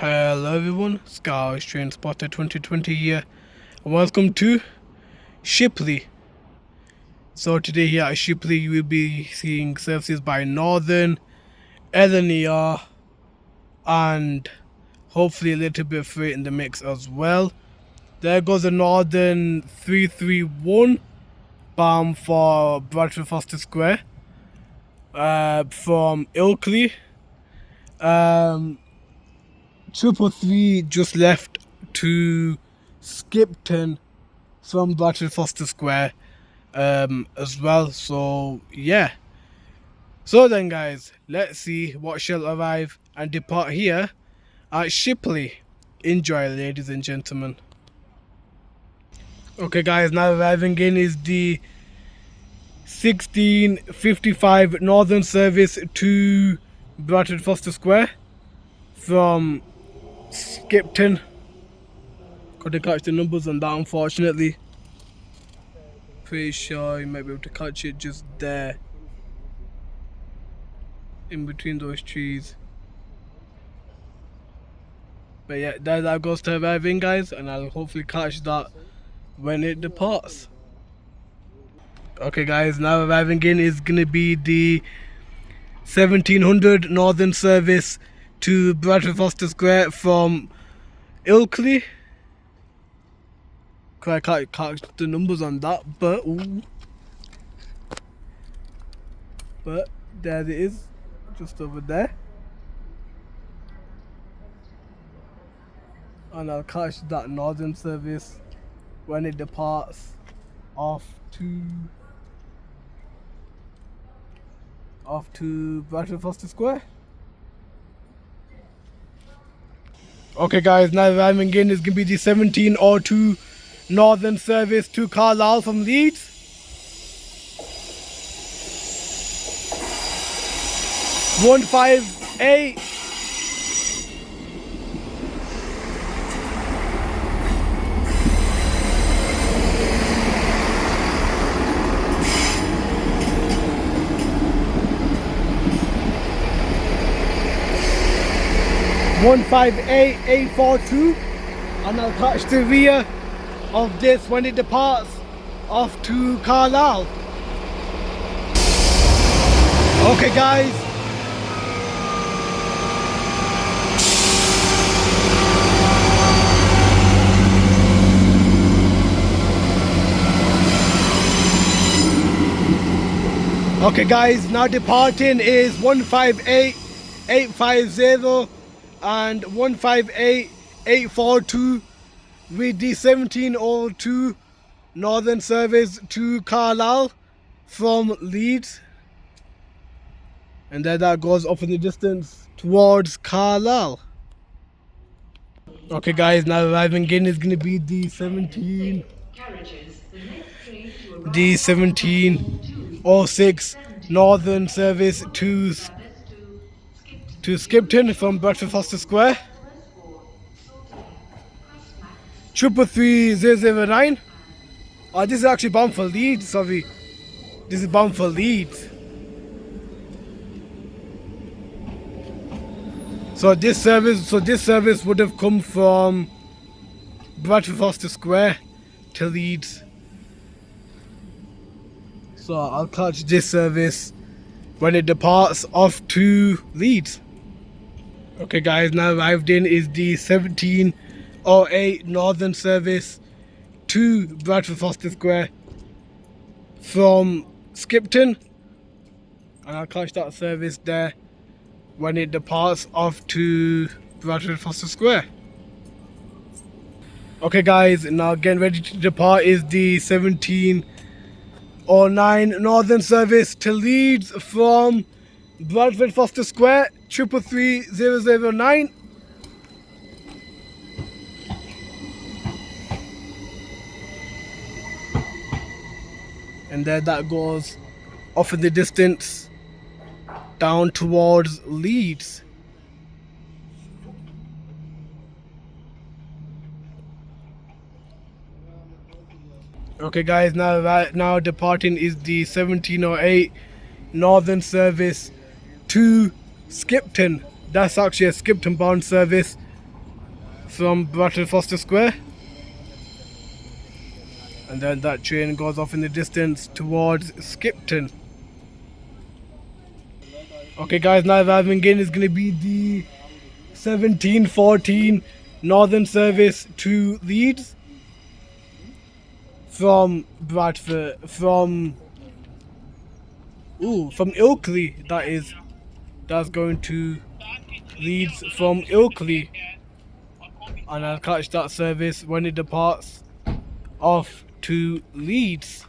Hello everyone, Scout Train Spotter 2020 here, and welcome to Shipley. So today here at Shipley you will be seeing services by Northern, LNER, and hopefully a little bit of freight in the mix as well. There goes the Northern 331 bound for Bradford Foster Square from Ilkley. 333 just left to Skipton from Bradford Foster Square as well. So yeah. So then guys, let's see what shall arrive and depart here at Shipley. Enjoy, ladies and gentlemen. Okay guys, now arriving in is the 1655 Northern service to Bradford Foster Square from Skipton. Couldn't catch the numbers on that, unfortunately. Pretty sure you might be able to catch it just there, in between those trees. But yeah, there that goes to arriving, guys, and I'll hopefully catch that when it departs. Okay guys, now arriving in is gonna be the 1700 Northern service to Bradford Foster Square from Ilkley. I can't catch the numbers on that, but there it is, just over there. And I'll catch that Northern service when it departs off to Bradford Foster Square. Okay guys, now arriving in is going to be the 1702 Northern service to Carlisle from Leeds. One five eight. One 158-842, and I'll catch the rear of this when it departs off to Carlisle. Okay guys. Okay guys, now departing is 158-850 and 158-842 with the 1702 Northern service to Carlisle from Leeds. And then that goes up in the distance towards Carlisle. Okay guys, now arriving in is going to be the 1706 Northern service to Skipton from Bradford Foster Square. 333-009. Oh, this is actually bound for Leeds, sorry. This is bound for Leeds. So this service would have come from Bradford Foster Square to Leeds. So I'll catch this service when it departs off to Leeds. Okay guys, now arrived in is the 1708 Northern service to Bradford Foster Square from Skipton, and I'll catch that service there when it departs off to Bradford Foster Square. Okay guys, now getting ready to depart is the 1709 Northern service to Leeds from Bradford Foster Square. 333-009. And there that goes off in the distance down towards Leeds. Okay guys, now departing is the 1708 Northern service to Skipton. That's actually a Skipton bound service from Bradford Foster Square. And then that train goes off in the distance towards Skipton. Okay guys, now arriving in is going to be the 1714 Northern service to Leeds from Bradford, from Ilkley, that's going to Leeds from Ilkley, and I'll catch that service when it departs off to Leeds.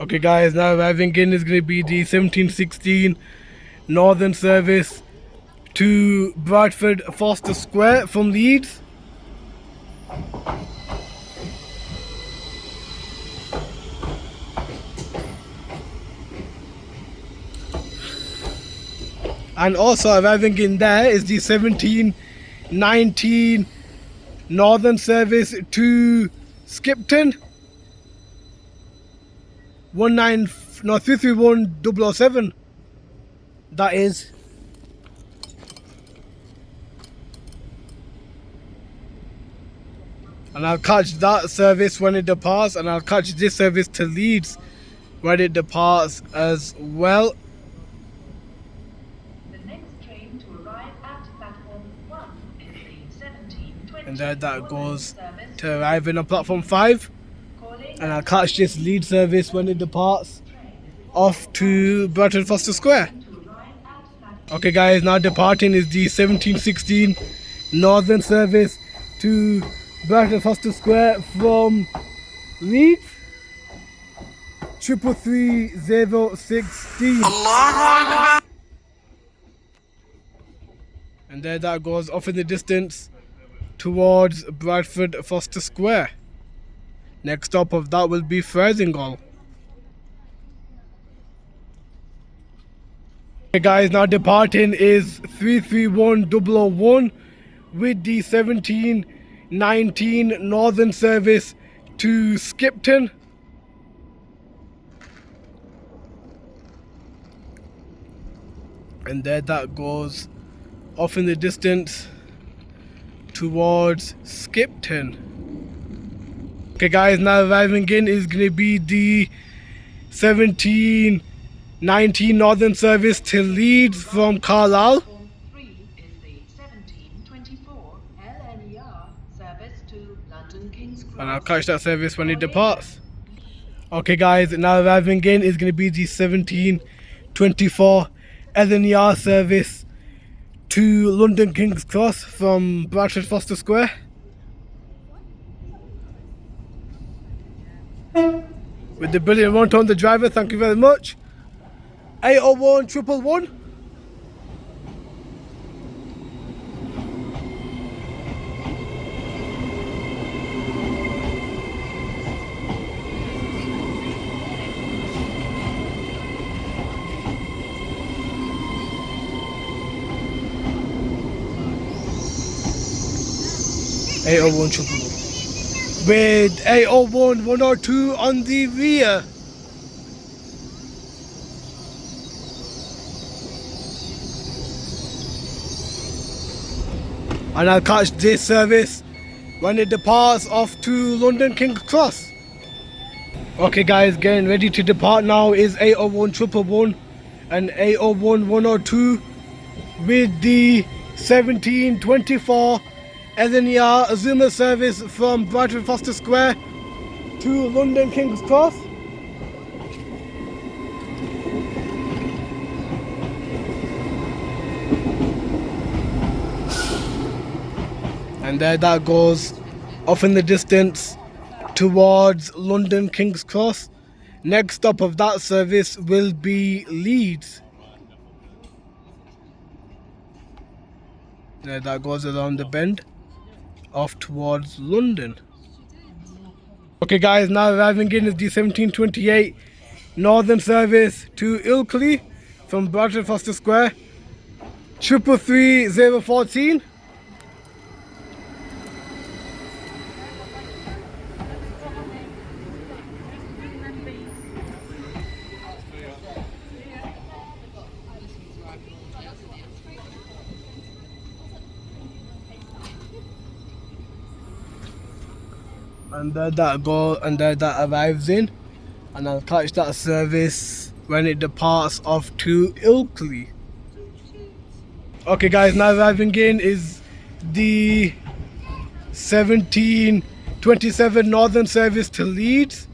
Okay guys, now arriving in is going to be the 1716 Northern service to Bradford Foster Square from Leeds. And also arriving in there is the 1719 Northern service to Skipton. 331007. That is. And I'll catch that service when it departs, and I'll catch this service to Leeds when it departs as well. And then that goes to arriving on platform 5, and I'll catch this Leeds service when it departs off to Bradford Foster Square. Okay guys, now departing is the 1716 Northern service to Bradford Foster Square from Leeds. 333016. And there that goes off in the distance towards Bradford Foster Square. Next stop of that will be Frasingall. Okay guys, now departing is 331001 with the 1719 Northern service to Skipton. And there that goes off in the distance towards Skipton. Okay guys, now arriving in is going to be the 1719 Northern service to Leeds from Carlisle. Is the 1724 LNER service to London King's Cross. And I'll catch that service when it departs. Okay guys, now arriving in is going to be the 1724 LNER service to London King's Cross from Bradford Foster Square. With the brilliant one ton the driver, thank you very much. 801 111. With 801 102 on the rear. And I'll catch this service when it departs off to London King's Cross. Okay guys, getting ready to depart now is 801 111 and 801 102 with the 1724 LNER Azuma service from Bradford Foster Square to London King's Cross. And there that goes off in the distance towards London King's Cross. Next stop of that service will be Leeds. There that goes around the bend off towards London. Okay guys, now arriving in is the 1728 Northern service to Ilkley from Bradford Foster Square. 333014. and then that arrives in, and I'll catch that service when it departs off to Ilkley. Okay guys, now arriving in is the 1727 Northern service to Leeds.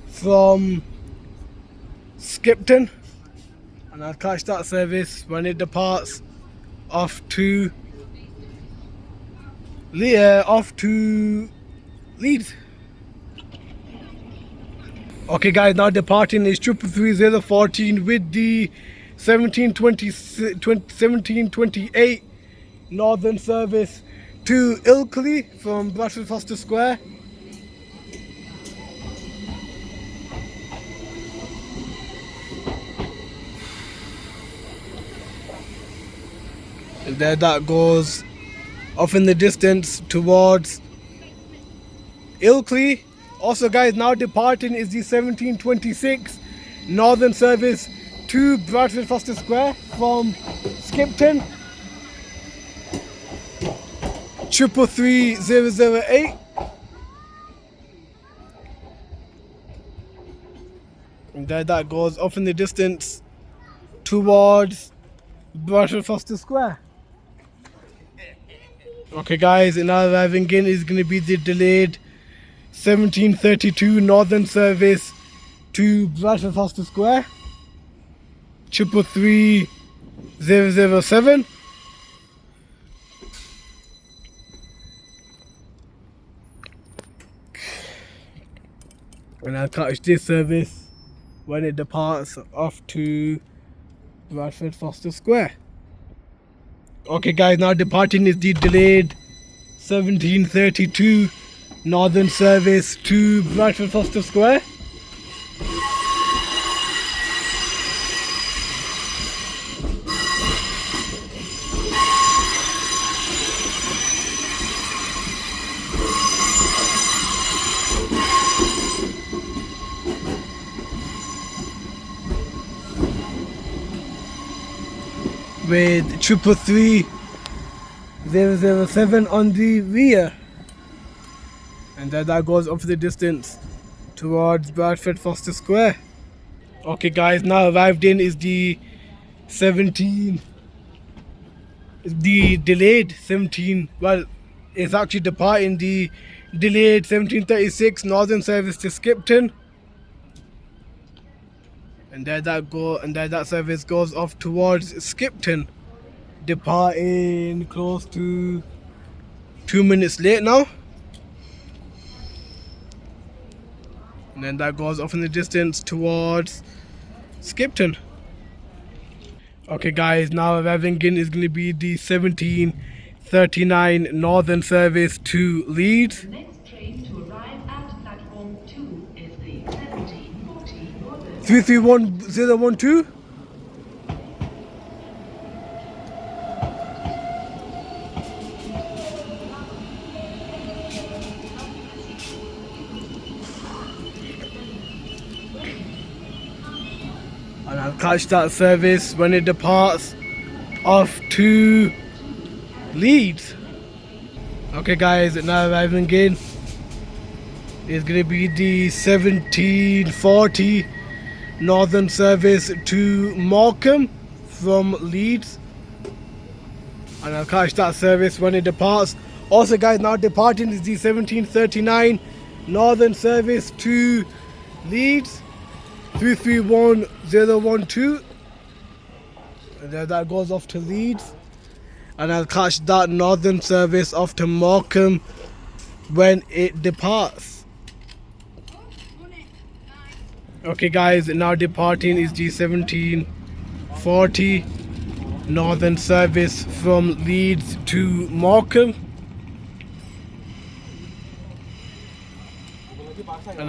From Skipton, and I'll catch that service when it departs off to Leeds. Okay guys, now departing is 333 with the 1728 Northern service to Ilkley from Bradford Foster Square. And there that goes off in the distance towards Ilkley. Also guys, now departing is the 1726 Northern service to Bradford Foster Square from Skipton. 333008. And there that goes off in the distance towards Bradford Foster Square. Okay guys, and now arriving in is going to be the delayed 1732 Northern service to Bradford Foster Square. 333007. And I'll catch this service when it departs off to Bradford Foster Square. Okay guys, now departing is the delayed 1732 Northern service to Bradford Foster Square. With 333007 on the rear. And then that goes off the distance towards Bradford Foster Square. Okay guys, now arrived in is the delayed 17, well, it's actually departing the delayed 1736 Northern service to Skipton. And there that service goes off towards Skipton, departing close to 2 minutes late now. And then that goes off in the distance towards Skipton. Okay guys, now arriving in is going to be the 1739 Northern service to Leeds. The next train to arrive at platform 2 is the 1740 Northern. 331012. And I'll catch that service when it departs off to Leeds. Okay guys, now arriving in is going to be the 1740 Northern service to Morecambe from Leeds. And I'll catch that service when it departs. Also guys, now departing is the 1739 Northern service to Leeds. 331012. And then that goes off to Leeds. And I'll catch that Northern service off to Morecambe when it departs. Okay guys, now departing is the 1740 Northern service from Leeds to Morecambe. And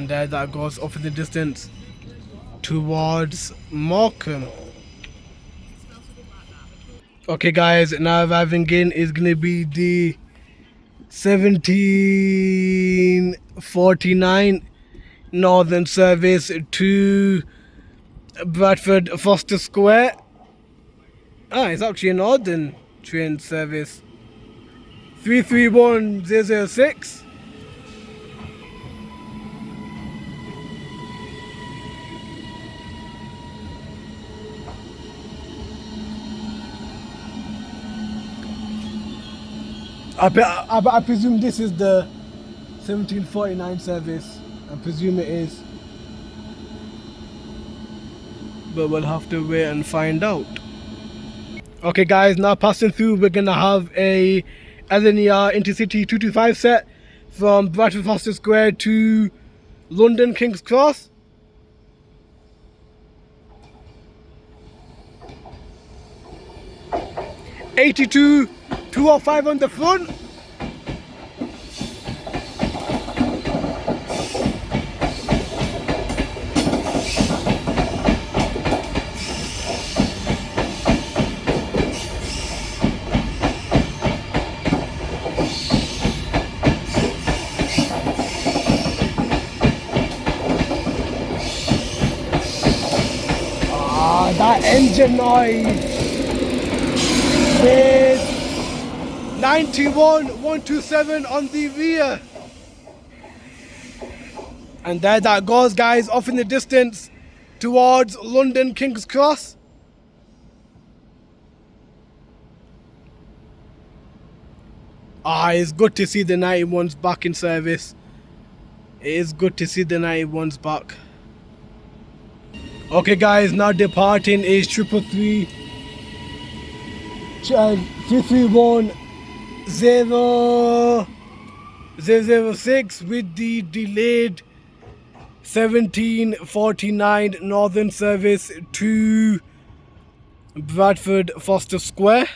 that goes off in the distance towards Morecambe. Okay guys, now arriving in is going to be the 1749 Northern service to Bradford Foster Square. It's actually a Northern. train service 331006. I presume this is the 1749 service. I presume it is. But we'll have to wait and find out. Okay guys, now passing through, we're gonna have a LNER Intercity 225 set from Bradford Foster Square to London King's Cross. '82 205 on the front. That engine noise with 91,127 on the rear. And there that goes, guys, off in the distance towards London King's Cross. It's good to see the 91s back in service. It is good to see the 91s back. Okay guys, now departing is 331-006 with the delayed 1749 Northern service to Bradford Foster Square.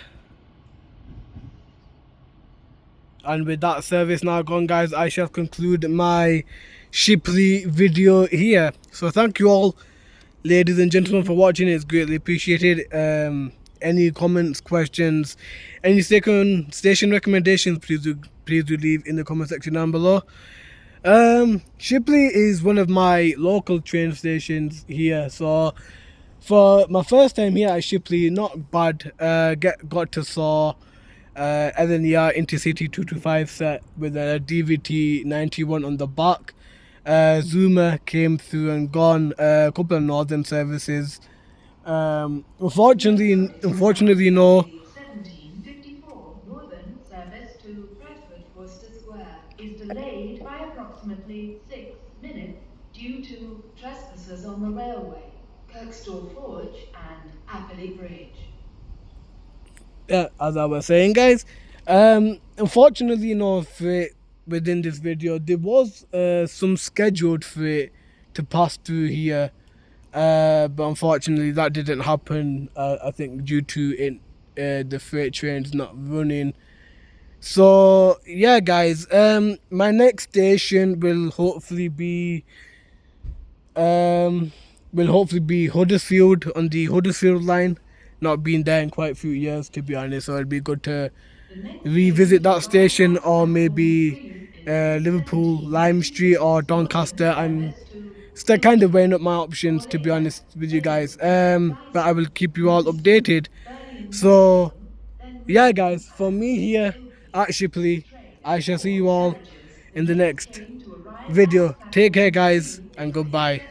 And with that service now gone, guys, I shall conclude my Shipley video here. So thank you all, ladies and gentlemen, for watching. It's greatly appreciated. Any comments, questions, any station recommendations, please do leave in the comment section down below. Shipley is one of my local train stations here, so for my first time here at Shipley, not bad. Got to saw LNER Intercity 225 set with a DVT 91 on the back. Zoomer came through and gone. A couple of northern services. Unfortunately, no. 1754 Northern service to Bradford Foster Square is delayed by approximately 6 minutes due to trespassers on the railway, Kirkstall Forge and Appley Bridge. Yeah, as I was saying, guys, unfortunately, for it, within this video, there was some scheduled for it to pass through here, but unfortunately that didn't happen. I think due to it, the freight trains not running. So yeah, guys, my next station will hopefully be Huddersfield, on the Huddersfield line. Not been there in quite a few years, to be honest, so it'd be good to revisit that station, or maybe Liverpool Lime Street or Doncaster. I'm still kind of weighing up my options, to be honest with you guys, but I will keep you all updated. So yeah, guys, from me here at Shipley, I shall see you all in the next video. Take care, guys, and goodbye.